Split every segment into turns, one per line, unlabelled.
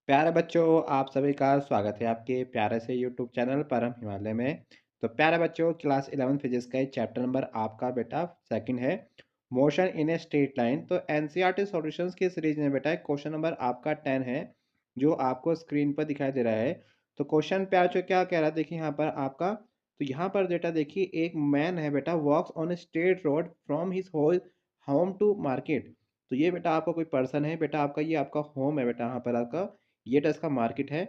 प्यारे बच्चों, आप सभी का स्वागत है आपके प्यारे से यूट्यूब चैनल परम हिमालय में। तो प्यारे बच्चों, क्लास 11 फिजिक्स का चैप्टर नंबर आपका बेटा सेकंड है, motion in a straight line. तो एनसीईआरटी सॉल्यूशंस की सीरीज में बेटा क्वेश्चन नंबर आपका 10 है, जो आपको स्क्रीन पर दिखाई दे रहा है। तो क्वेश्चन प्यार जो क्या कह रहा है, देखिए यहाँ पर आपका। तो यहाँ पर बेटा देखिए, एक मैन है बेटा, walks on a straight road from his home to market. तो ये बेटा आपका कोई पर्सन है बेटा, आपका ये आपका होम है बेटा, यहाँ पर आपका ये तो इसका मार्केट है।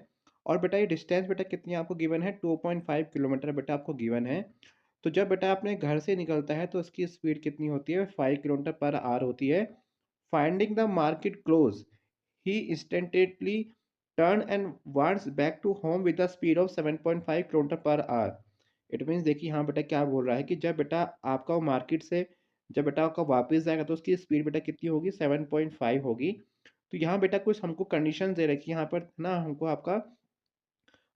और बेटा ये डिस्टेंस बेटा कितनी आपको गिवन है, 2.5 किलोमीटर बेटा आपको गिवन है। तो जब बेटा अपने घर से निकलता है तो उसकी स्पीड कितनी होती है, 5 किलोमीटर पर आवर होती है। Finding the market close, he instantly turn and wants back to home with the speed of 7.5 kilometer per hour. It means देखिए यहाँ बेटा क्या बोल रहा है कि जब बेटा आपका वो मार्केट से जब बेटा आपका वापस जाएगा तो उसकी स्पीड बेटा कितनी होगी, 7.5 होगी। तो यहाँ बेटा कुछ हमको कंडीशन दे रखी है यहाँ पर ना, हमको आपका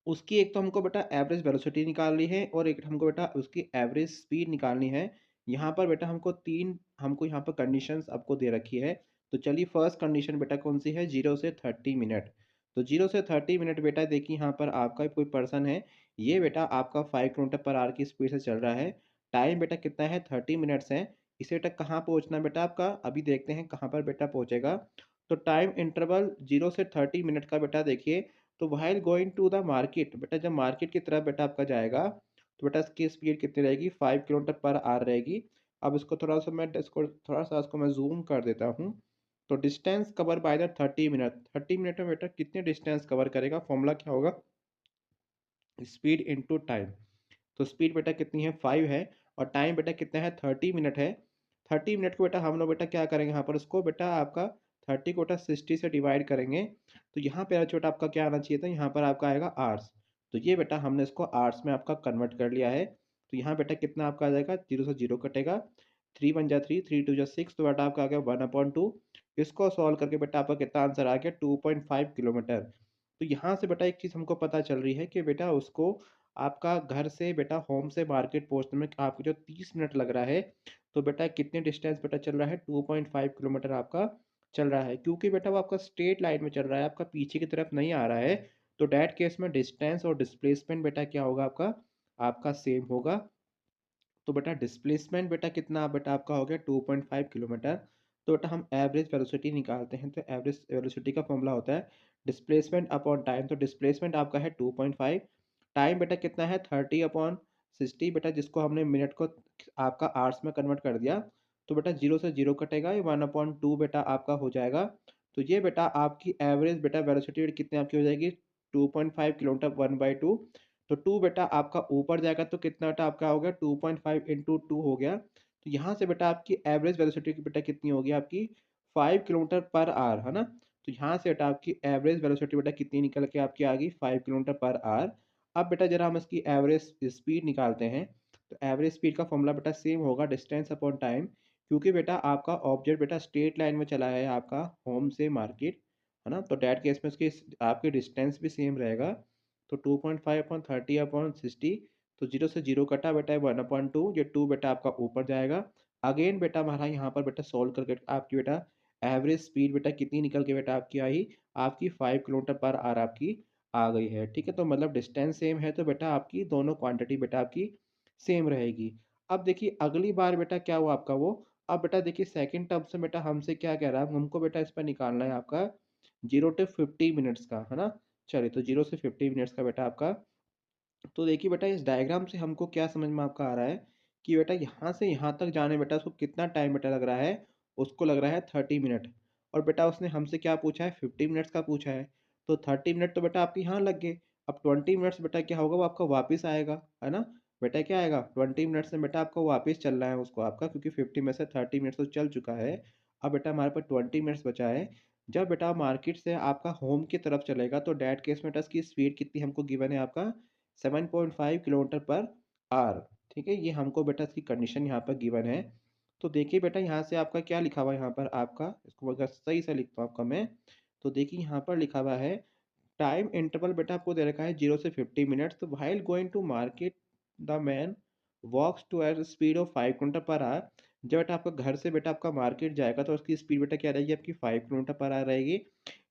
उसकी एक तो हमको बेटा एवरेज वेलोसिटी निकालनी है और एक हमको बेटा उसकी एवरेज स्पीड निकालनी है। यहाँ पर बेटा हमको यहाँ पर कंडीशंस आपको दे रखी है। तो चलिए फर्स्ट कंडीशन बेटा कौन सी है, 0 से 30 मिनट। तो 0 से 30 मिनट बेटा देखिए यहाँ पर आपका कोई पर्सन है, ये बेटा आपका 5 किलोमीटर पर आवर की स्पीड से चल रहा है। टाइम बेटा कितना है, 30 मिनट्स है। इसे बेटा कहाँ पहुँचना है बेटा आपका, अभी देखते हैं कहाँ पर बेटा पहुँचेगा। तो टाइम इंटरवल 0 से 30 मिनट का बेटा देखिए। तो while going to the market, बेटा जब मार्केट की तरफ बेटा आपका जाएगा तो बेटा इसकी स्पीड कितनी रहेगी, 5 किलोमीटर पर आवर रहेगी। अब इसको थोड़ा सा इसको मैं जूम कर देता हूँ। तो distance cover by the 30 minute, 30 minute में बेटा कितने डिस्टेंस कवर करेगा, फॉर्मूला क्या होगा, स्पीड इंटू टाइम। तो स्पीड बेटा कितनी है, 5 है। और टाइम बेटा कितना है, 30 मिनट है। 30 मिनट को बेटा हम लोग बेटा क्या करेंगे, यहाँ पर उसको बेटा आपका 30 को बेटा 60 से डिवाइड करेंगे। तो यहाँ पे छोटा आपका क्या आना चाहिए था, यहाँ पर आपका आएगा आर्स। तो ये बेटा हमने इसको आर्स में आपका कन्वर्ट कर लिया है। तो यहाँ बेटा कितना आपका आ जाएगा, 0 से 0 कटेगा, 3 × 1 = 3, 3 × 2 = 6, तो बेटा आपका आ गया 1/2। इसको सॉल्व करके बेटा आपका कितना आंसर आ गया, 2.5 किलोमीटर। तो यहाँ से बेटा एक चीज़ हमको पता चल रही है कि बेटा उसको आपका घर से बेटा होम से मार्केट पहुँचने में आपको जो 30 मिनट लग रहा है, तो बेटा कितने डिस्टेंस बेटा चल रहा है, 2.5 किलोमीटर आपका चल रहा है। क्योंकि बेटा वो आपका स्ट्रेट लाइन में चल रहा है, आपका पीछे की तरफ नहीं आ रहा है। तो डैट केस में डिस्टेंस और डिस्प्लेसमेंट बेटा क्या होगा आपका, आपका सेम होगा। तो बेटा डिस्प्लेसमेंट बेटा कितना बेटा आपका हो गया, 2.5 किलोमीटर। तो बेटा हम एवरेज वेलोसिटी निकालते हैं। तो एवरेज वेलोसिटी का फॉर्मूला होता है डिस्प्लेसमेंट अपॉन टाइम। तो डिस्प्लेसमेंट आपका है 2.5, टाइम बेटा कितना है 30/60 बेटा, जिसको हमने मिनट को आपका आवर्स में कन्वर्ट कर दिया। तो बेटा 0 से 0 कटेगा, ये 1/2 बेटा आपका हो जाएगा। तो ये बेटा आपकी एवरेज बेटा वेलोसिटी कितनी आपकी हो जाएगी, 2.5 किलोमीटर 1/2। तो 2 बेटा आपका ऊपर जाएगा तो कितना बेटा आपका हो गया, 2.5 इंटू 2 हो गया। तो यहाँ से बेटा आपकी एवरेज वेलोसिटी बेटा कितनी होगी आपकी, 5 किलोमीटर पर आवर, है ना। तो यहाँ से बेटा आपकी एवरेज वेलोसिटी बेटा कितनी निकल के आपकी आ गई, 5 किलोमीटर पर आवर। अब बेटा जरा हम इसकी एवरेज स्पीड निकालते हैं। तो एवरेज स्पीड का फॉर्मूला बेटा सेम होगा, डिस्टेंस अपॉन टाइम। क्योंकि बेटा आपका ऑब्जेक्ट बेटा स्ट्रेट लाइन में चला है आपका होम से मार्केट, है ना। तो डैट केस में उसकी आपकी डिस्टेंस भी सेम रहेगा। तो 2.5/30/60। तो 0 से 0 कटा बेटा 1/2, ये 2 बेटा आपका ऊपर जाएगा। अगेन बेटा हमारा यहाँ पर बेटा सोल्व करके आपकी बेटा एवरेज स्पीड बेटा कितनी निकल के बेटा आपकी आई, आपकी 5 किलोमीटर पर आवर आपकी आ गई है। ठीक है, तो मतलब डिस्टेंस सेम है तो बेटा आपकी दोनों क्वांटिटी बेटा आपकी सेम रहेगी। अब देखिए अगली बार बेटा क्या हुआ आपका वो, अब बेटा देखिए सेकंड टर्म से बेटा हमसे क्या कह रहा है, हमको बेटा इस पर निकालना है आपका 0 to 50 मिनट्स का, है ना। चलिए तो 0 से 50 मिनट्स का बेटा आपका। तो देखिए बेटा इस डायग्राम से हमको क्या समझ में आपका आ रहा है कि बेटा यहाँ से यहाँ तक जाने बेटा उसको कितना टाइम बेटा लग रहा है, उसको लग रहा है 30 मिनट। और बेटा उसने हमसे क्या पूछा है, 50 मिनट्स का पूछा है। तो 30 मिनट तो बेटा आपके यहाँ लग गए। अब 20 मिनट्स बेटा क्या होगा, वो आपका वापस आएगा, है ना। बेटा क्या आएगा, 20 मिनट्स में बेटा आपको वापस चलना है उसको आपका, क्योंकि 50 में से 30 मिनट्स तो चल चुका है। अब बेटा हमारे पास 20 मिनट्स बचा है। जब बेटा मार्केट से आपका होम की तरफ चलेगा तो डैट केस में बेटा इसकी स्पीड कितनी हमको गिवन है आपका, 7.5 किलोमीटर पर आवर। ठीक है, ये हमको बेटा इसकी कंडीशन यहाँ पर गिवन है। तो देखिए बेटा यहाँ से आपका क्या लिखा हुआ है, यहाँ पर आपका इसको अगर सही से लिखता हूँ आपका मैं। तो देखिए यहाँ पर लिखा हुआ है टाइम इंटरवल बेटा आपको दे रखा है 0 से 50 मिनट्स। तो while going to market the man walks to at speed of 5 kilometre per hour. जब बेटा आपका घर से बेटा आपका मार्केट जाएगा तो उसकी स्पीड बेटा क्या रहेगी आपकी 5 किलोमीटर पर आवर रहेगी।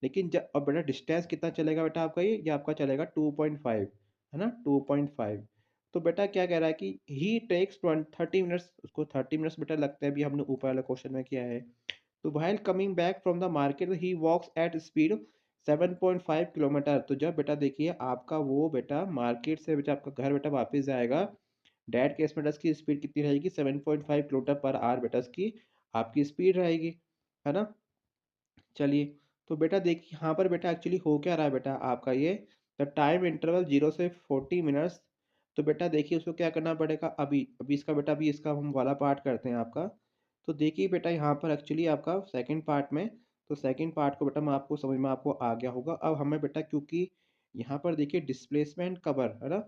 लेकिन जब अब बेटा डिस्टेंस कितना चलेगा बेटा आपका, ये आपका चलेगा 2.5, है ना, 2.5। तो बेटा क्या कह रहा है कि ही टेक्स 30 मिनट्स, उसको 30 मिनट्स बेटा लगता है, अभी हमने ऊपर वाले क्वेश्चन में किया है। तो while coming back from the market he walks at speed 7.5 kilometre. तो जब बेटा देखिए आपका वो बेटा मार्केट से बेटा आपका घर बेटा वापस जाएगा, डैड केस में की स्पीड कितनी रहेगी, 7.5 किलोमीटर पर आवर बेटा इसकी आपकी स्पीड रहेगी, है ना। चलिए, तो बेटा देखिए यहाँ पर बेटा एक्चुअली हो क्या रहा है बेटा आपका ये, द टाइम इंटरवल 0 से 40 मिनट्स। तो बेटा देखिए उसको क्या करना पड़ेगा, अभी अभी इसका बेटा अभी इसका हम वाला पार्ट करते हैं आपका। तो देखिए बेटा यहाँ पर एक्चुअली आपका सेकंड पार्ट में, तो सेकंड पार्ट को बेटा मैं आपको समझ में आपको आ गया होगा। अब हमें बेटा क्योंकि यहाँ पर देखिए डिस्प्लेसमेंट कवर है ना,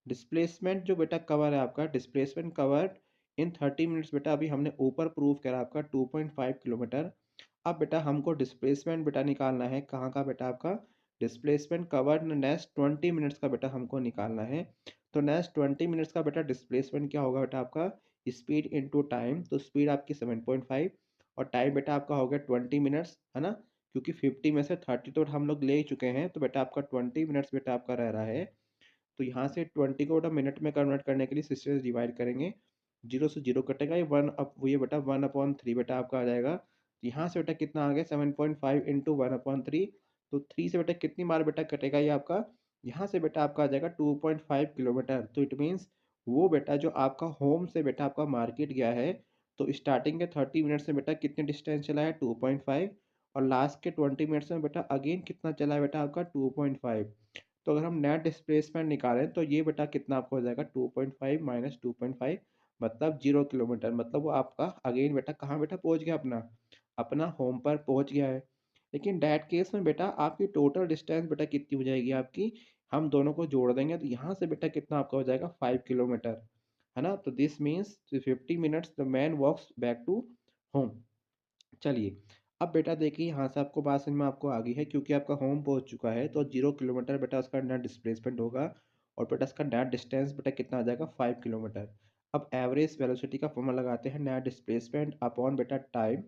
डिस्प्लेसमेंट जो बेटा कवर है आपका, डिस्प्लेसमेंट कवर इन 30 मिनट्स बेटा अभी हमने ऊपर प्रूव करा आपका 2.5 किलोमीटर। अब बेटा हमको डिस्प्लेसमेंट बेटा निकालना है कहाँ का बेटा आपका, डिस्प्लेसमेंट कवर नेक्स्ट 20 मिनट्स का बेटा हमको निकालना है। तो नेक्स्ट 20 मिनट्स का बेटा डिस्प्लेसमेंट क्या होगा बेटा आपका, स्पीड इनटू टाइम। तो स्पीड आपकी 7.5 और टाइम बेटा आपका हो गया 20 मिनट्स, है ना, क्योंकि 50 में से 30 तो हम लोग ले ही चुके हैं, तो बेटा आपका 20 मिनट्स बेटा आपका रह रहा है। तो यहाँ से 20 को बेटा मिनट में कन्वर्ट करने के लिए 60 से डिवाइड करेंगे, जीरो से जीरो कटेगा, ये वन अप ये बेटा 1/3 बेटा आपका आ जाएगा। यहाँ से बेटा कितना आ गया 7.5 इंटू 1/3। तो 3 से बेटा कितनी बार बेटा कटेगा ये आपका, यहाँ से बेटा आपका आ जाएगा 2.5 किलोमीटर। तो इट मीन्स वो बेटा जो आपका होम से बेटा आपका मार्केट गया है, तो स्टार्टिंग के 30 मिनट से बेटा कितने डिस्टेंस चला है 2.5, और लास्ट के 20 मिनट्स में बेटा अगेन कितना चला है बेटा आपका 2.5। तो अगर हम नेट डिस्प्लेसमेंट निकालें तो ये बेटा कितना आपको हो जाएगा 2.5 माइनस 2.5, मतलब 0 किलोमीटर। मतलब वो आपका अगेन बेटा कहाँ बेटा पहुँच गया, अपना अपना होम पर पहुँच गया है। लेकिन डैट केस में बेटा आपकी टोटल डिस्टेंस बेटा कितनी हो जाएगी आपकी, हम दोनों को जोड़ देंगे तो यहाँ से बेटा कितना आपका हो जाएगा 5 किलोमीटर, है ना। तो this means 50 minutes the man walks back to home. चलिए, अब बेटा देखिए यहाँ से आपको बात समझ में आपको आ गई है, क्योंकि आपका होम पहुँच चुका है तो 0 किलोमीटर बेटा उसका नेट डिस्प्लेसमेंट होगा, और बेटा इसका नेट डिस्टेंस बेटा कितना आ जाएगा 5 किलोमीटर। अब एवरेज वेलोसिटी का फॉर्मूला लगाते हैं, नेट डिस्प्लेसमेंट अपॉन बेटा टाइम।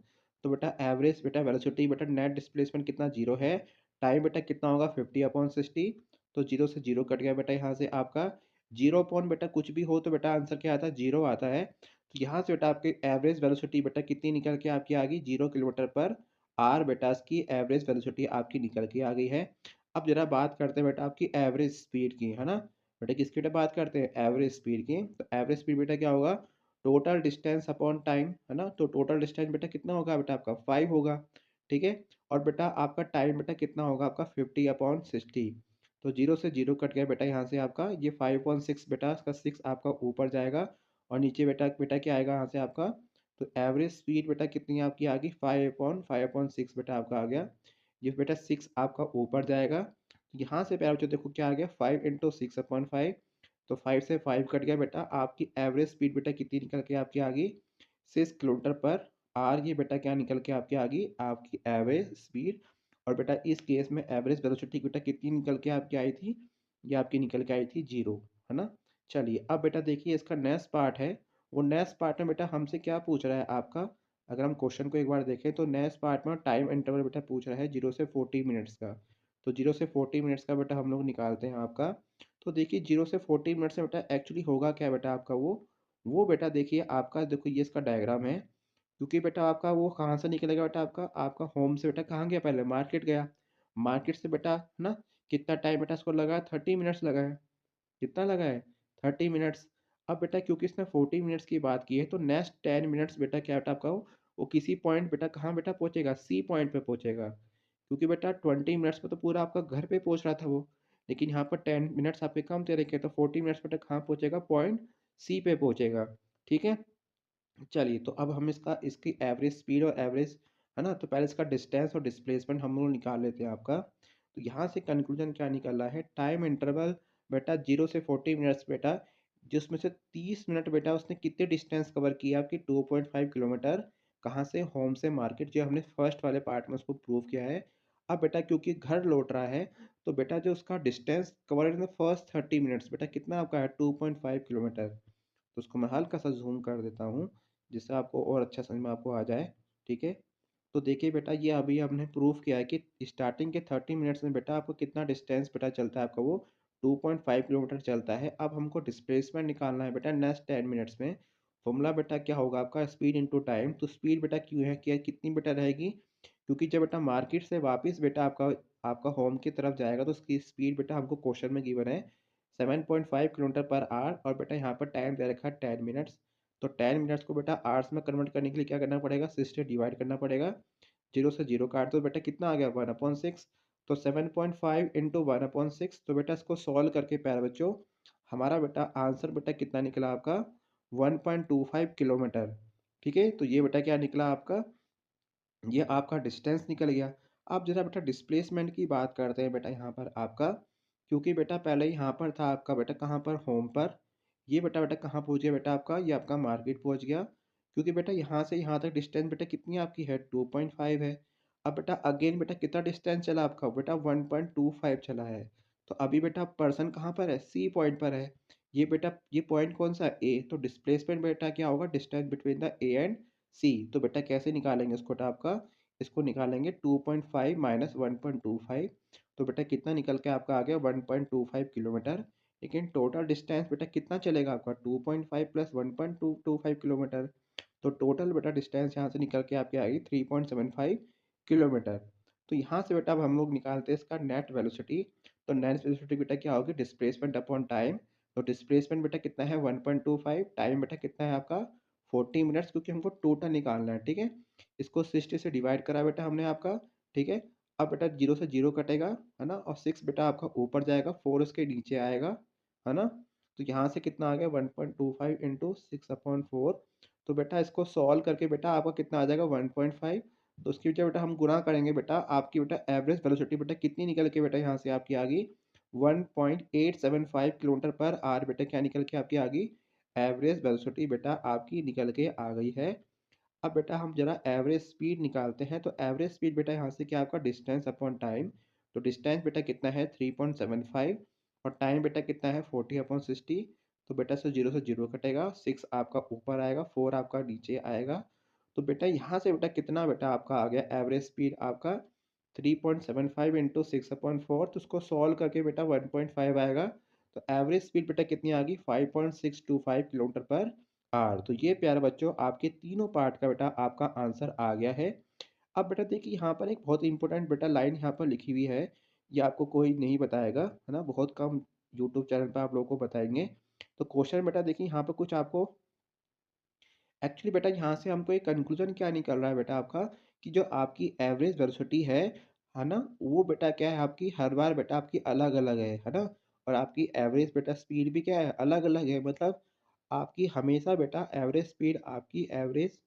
तो बेटा एवरेज बेटा वेलोसिटी बेटा नेट डिस्प्लेसमेंट कितना 0 है, टाइम बेटा कितना होगा 50/60। तो 0 से 0 कट गया बेटा यहाँ से आपका, 0 अपॉन बेटा कुछ भी हो तो बेटा आंसर क्या आता है 0 आता है। तो यहाँ से बेटा आपकी एवरेज वेलोसिटी बेटा कितनी निकल के आपकी आ गई 0 किलोमीटर पर आवर बेटा इसकी एवरेज वेलोसिटी आपकी निकल के आ गई है। अब जरा बात करते हैं बेटा आपकी एवरेज स्पीड की, है ना। बेटा किसकी बेटा बात करते हैं, एवरेज स्पीड की। तो एवरेज स्पीड बेटा क्या होगा, टोटल डिस्टेंस अपॉन टाइम, है ना। तो टोटल डिस्टेंस बेटा कितना होगा बेटा आपका 5 होगा, ठीक है। और बेटा आपका टाइम बेटा कितना होगा आपका 50/60। तो 0 से 0 कट गया बेटा यहाँ से आपका, ये 5/6 बेटा इसका 6 आपका ऊपर जाएगा, और नीचे बेटा बेटा क्या आएगा यहाँ से आपका। तो एवरेज स्पीड बेटा कितनी आपकी आ गई 5/5/6 बेटा आपका आ गया, ये बेटा 6 आपका ऊपर जाएगा। तो यहाँ से प्यारे बच्चों देखो क्या आ गया 5 × 6/5। तो 5 से 5 कट गया बेटा, आपकी एवरेज स्पीड बेटा कितनी निकल के आपकी आ गई 6 किलोमीटर पर आवर। ये बेटा क्या निकल के आपकी आ गई आपकी एवरेज स्पीड। और बेटा इस केस में एवरेज वेलोसिटी बेटा कितनी निकल के आपकी आई थी, ये आपकी निकल के आई थी 0, है ना। चलिए, अब बेटा देखिए इसका नेक्स्ट पार्ट है, वो नेक्स्ट पार्ट में बेटा हमसे क्या पूछ रहा है आपका। अगर हम क्वेश्चन को एक बार देखें तो नेक्स्ट पार्ट में टाइम इंटरवल बेटा पूछ रहा है 0 से 40 मिनट्स का। तो 0 से 40 मिनट्स का बेटा हम लोग निकालते हैं आपका। तो देखिए 0 से 40 मिनट्स में बेटा एक्चुअली होगा क्या बेटा आपका, वो बेटा देखिए आपका, देखो ये इसका डायग्राम है। क्योंकि बेटा आपका वो कहाँ से निकलेगा बेटा आपका, आपका होम से बेटा कहाँ गया, पहले मार्केट गया, मार्केट से बेटा है ना, कितना टाइम बेटा इसको लगा 30 मिनट्स लगा है। कितना लगा है 30 मिनट्स। अब बेटा क्योंकि इसने 40 मिनट्स की बात की है, तो नेक्स्ट 10 मिनट्स बेटा क्या बेटा आपका वो किसी पॉइंट बेटा कहाँ बेटा पहुंचेगा, सी पॉइंट पे पहुंचेगा। क्योंकि बेटा 20 मिनट्स में तो पूरा आपका घर पे पहुंच रहा था वो, लेकिन यहाँ पर 10 मिनट्स आपके कम थे रखे, तो 40 मिनट्स बेटा कहाँ पहुंचेगा, पॉइंट सी पे पहुंचेगा, ठीक है। चलिए, तो अब हम इसका इसकी एवरेज स्पीड और एवरेज, है ना, तो पहले इसका डिस्टेंस और डिस्प्लेसमेंट हम लोग निकाल लेते हैं आपका। तो यहाँ से कंक्लूजन क्या निकल रहा है, टाइम इंटरवल बेटा 0 से 40 मिनट्स बेटा, जिसमें से 30 मिनट बेटा उसने कितने डिस्टेंस कवर किया आपकी 2.5 किलोमीटर, कहाँ से, होम से मार्केट, जो हमने फर्स्ट वाले पार्ट में उसको प्रूव किया है। अब बेटा क्योंकि घर लौट रहा है, तो बेटा जो उसका distance cover in the first 30 minutes बेटा कितना आपका है 2.5 किलोमीटर। तो उसको मैं हल्का सा ज़ूम कर देता हूँ, जिससे आपको और अच्छा समझ में आपको आ जाए, ठीक है। तो देखिए बेटा, ये अभी हमने प्रूव किया है कि स्टार्टिंग के 30 मिनट्स में बेटा आपको कितना डिस्टेंस बेटा चलता है, आपका वो 2.5 किलोमीटर चलता है। अब हमको डिस्प्लेसमेंट निकालना है बेटा नेक्स्ट 10 मिनट्स में। फॉर्मूला बेटा क्या होगा आपका, स्पीड इनटू टाइम। तो स्पीड बेटा क्यों है, क्या कितनी बेटा रहेगी, क्योंकि जब बेटा मार्केट से वापस बेटा आपका आपका होम की तरफ जाएगा, तो उसकी स्पीड बेटा हमको क्वेश्चन में गिवन है 7.5 किलोमीटर पर आवर, और बेटा यहाँ पर टाइम दे रखा है 10 मिनट्स। तो 10 मिनट्स को बेटा आवर्स में कन्वर्ट करने के लिए क्या करना पड़ेगा, 6 से डिवाइड करना पड़ेगा। जीरो से जीरो काट दो बेटा, कितना आ गया 1/6। तो 7.5 इंटू 1/6, तो बेटा इसको सॉल्व करके प्यारे बच्चों हमारा बेटा आंसर बेटा कितना निकला आपका, 1.25 किलोमीटर। ठीक है, तो ये बेटा क्या निकला आपका, ये आपका डिस्टेंस निकल गया। अब जरा बेटा डिस्प्लेसमेंट की बात करते हैं बेटा यहाँ पर आपका, क्योंकि बेटा पहले यहाँ पर था आपका बेटा कहाँ पर, होम पर। ये बेटा बेटा कहाँ पहुँच गया बेटा आपका, ये आपका मार्केट पहुँच गया। क्योंकि बेटा यहाँ से यहाँ तक डिस्टेंस बेटा कितनी आपकी है, 2.5 है। अब बेटा अगेन बेटा कितना डिस्टेंस चला आपका, बेटा 1.25 चला है। तो अभी बेटा पर्सन कहाँ पर है, सी पॉइंट पर है। ये बेटा ये पॉइंट कौन सा, ए। तो डिस्प्लेसमेंट बेटा क्या होगा, distance between the A and C. तो बेटा कैसे निकालेंगे इसको, बेटा आपका इसको निकालेंगे 2.5 माइनस 1.25। तो बेटा कितना निकल के आपका आ गया 1.25 किलोमीटर। लेकिन टोटल डिस्टेंस बेटा कितना चलेगा आपका, 2.5 प्लस 1.225 किलोमीटर। तो टोटल बेटा डिस्टेंस यहाँ से निकल के आपके आएगी 3.75 किलोमीटर। तो यहाँ से बेटा अब हम लोग निकालते हैं इसका नेट वेलोसिटी। तो नेट वेलोसिटी बेटा क्या होगी, डिस्प्लेसमेंट अपॉन टाइम। तो डिस्प्लेसमेंट बेटा कितना है 1.25, टाइम बेटा कितना है आपका 40 मिनट्स, क्योंकि हमको टोटल निकालना है, ठीक है। इसको 60 से डिवाइड करा बेटा हमने आपका, ठीक है। अब बेटा जीरो से जीरो कटेगा, है ना, और 6 बेटा आपका ऊपर जाएगा, 4 उसके नीचे आएगा, है ना। तो यहाँ से कितना आ गया 1.25 इंटू 6/4। तो बेटा इसको सॉल्व करके बेटा आपका कितना आ जाएगा 1.5। तो उसकी वजह बेटा हम गुना करेंगे बेटा, आपकी बेटा एवरेज वेलोसिटी बेटा कितनी निकल के बेटा यहाँ से आपकी आ गई 1.875 किलोमीटर पर आवर। बेटा क्या निकल के आपकी आ गई, एवरेज वेलोसिटी बेटा आपकी निकल के आ गई है। अब बेटा हम जरा एवरेज स्पीड निकालते हैं। तो एवरेज स्पीड बेटा यहाँ से क्या आपका, डिस्टेंस अपॉन टाइम। तो डिस्टेंस बेटा कितना है 3.75, और टाइम बेटा कितना है 40/60। तो बेटा से जीरो कटेगा, 6 आपका ऊपर आएगा, 4 आपका नीचे आएगा। तो बेटा यहाँ से बेटा कितना बेटा आपका आ गया, एवरेज स्पीड आपका 3.75 इंटू 6/4। तो उसको सॉल्व करके बेटा 1.5 आएगा। तो एवरेज स्पीड बेटा कितनी आ गई 5.625 किलोमीटर पर आर। तो ये प्यारे बच्चों आपके तीनों पार्ट का बेटा आपका आंसर आ गया है। अब बेटा देखिए यहाँ पर एक बहुत इंपॉर्टेंट बेटा लाइन यहाँ पर लिखी हुई है, ये आपको कोई नहीं बताएगा, है ना, बहुत कम यूट्यूब चैनल पर आप लोगों को बताएंगे। तो क्वेश्चन बेटा देखिए यहाँ पर कुछ आपको एक्चुअली बेटा यहाँ से हमको एक कंक्लूजन क्या निकल रहा है बेटा आपका, कि जो आपकी एवरेज वेलोसिटी है ना, वो बेटा क्या है आपकी हर बार बेटा आपकी अलग अलग है ना। और आपकी एवरेज बेटा स्पीड भी क्या है, अलग अलग है। मतलब आपकी हमेशा बेटा एवरेज स्पीड आपकी एवरेज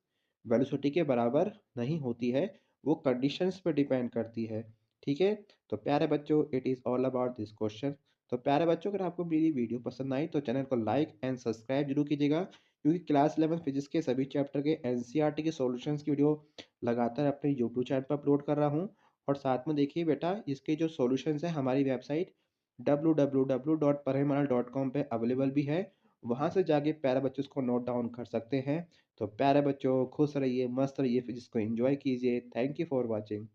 वेलोसिटी के बराबर नहीं होती है, वो कंडीशंस पे डिपेंड करती है, ठीक है। तो प्यारे बच्चों, it is all about this question. तो प्यारे बच्चों, अगर आपको मेरी वीडियो पसंद आई तो चैनल को लाइक एंड सब्सक्राइब जरूर कीजिएगा, क्योंकि क्लास 11 फिजिक्स के सभी चैप्टर के एनसीईआरटी के सॉल्यूशंस की वीडियो लगातार अपने यूट्यूब चैनल पर अपलोड कर रहा हूँ। और साथ में देखिए बेटा, इसके जो सॉल्यूशंस हैं हमारी वेबसाइट www.parhimal.com पे अवेलेबल भी है। वहाँ से जाके प्यारे बच्चों इसको नोट डाउन कर सकते हैं। तो प्यारे बच्चों खुश रहिए, मस्त रहिए, फिजिक्स को एंजॉय कीजिए। Thank you for watching.